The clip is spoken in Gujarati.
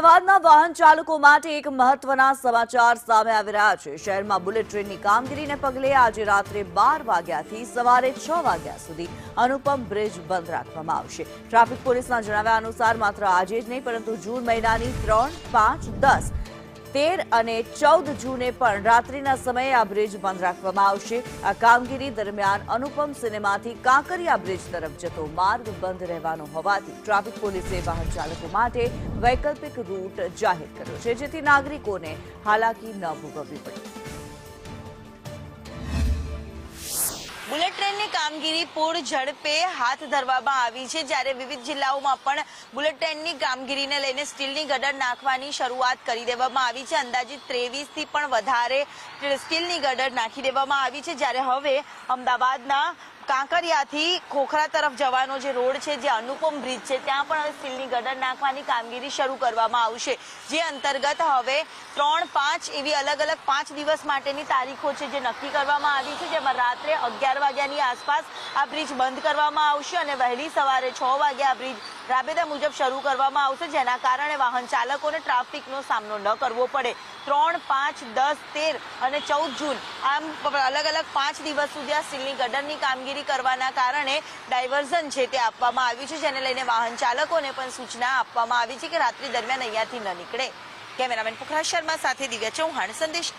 અમદાવાદના વાહન ચાલકો માટે એક મહત્વના સમાચાર સામે આવી રહ્યા છે। શહેરમાં બુલેટ ટ્રેનની કામગીરીને પગલે આજે રાત્રે 12 વાગ્યાથી સવારે 6 વાગ્યા સુધી અનુપમ બ્રિજ બંધ રાખવામાં આવશે। ટ્રાફિક પોલીસના જણાવ્યા અનુસાર માત્ર આજે જ નહીં પરંતુ જૂન મહિનાની 3, 5, 10, 13 અને 14 જૂને પણ રાત્રિના સમયે આ બ્રિજ બંધ રાખવામાં આવશે। આ કામગીરી દરમિયાન અનુપમ સિનેમાથી કાંકરિયા બ્રિજ તરફ જતો માર્ગ બંધ રહેવાનો હોવાથી ટ્રાફિક પોલીસે વાહન ચાલકો માટે વૈકલ્પિક રૂટ જાહેર કર્યો છે, જેથી નાગરિકોને હાલાકી ન ભોગવવી પડે। બુલેટ ટ્રેનની કામગીરી પૂર ઝડપે હાથ ધરવામાં આવી છે, જ્યારે વિવિધ જિલ્લાઓમાં પણ બુલેટ ટ્રેનની કામગીરીને લઈને સ્ટીલની ગટર નાખવાની શરૂઆત કરી દેવામાં આવી છે। અંદાજિત 23 થી પણ વધારે સ્ટીલની ગટર નાખી દેવામાં આવી છે, જ્યારે હવે અમદાવાદના કાંકરિયાથી ખોખરા તરફ જવાનો જે રોડ છે, જે અનુપમ બ્રિજ છે, ત્યાં પણ હવે સ્ટીલની ગટર નાખવાની કામગીરી શરૂ કરવામાં આવશે, જે અંતર્ગત હવે 3, 5 એવી અલગ અલગ 5 દિવસ માટેની તારીખો છે જે નક્કી કરવામાં આવી છે, જેમાં રાત્રે 11 વાગ્યાની આસપાસ આ બ્રિજ બંધ કરવામાં આવશે અને વહેલી સવારે 6 વાગે આ બ્રિજ રાબેતા મુજબ શરૂ કરવામાં આવશે, જેના કારણે વાહન ચાલકોને ટ્રાફિકનો સામનો ન કરવો પડે। 3, 5, 10, 13 અને 14 જૂન આમ અલગ અલગ 5 દિવસ સુધી આ સ્ટીલની ગટરની કામગીરી કરવાના કારણે ડાયવર્ઝન છે તે આપવામાં આવ્યું છે, જેને લઈને વાહન ચાલકોને પણ સૂચના આપવામાં આવી છે કે રાત્રિ દરમિયાન અહીંયાથી ન નીકળે। કેમેરામેન પુખરાજ શર્મા સાથે દિવ્યા ચૌહાણ, સંદેશ।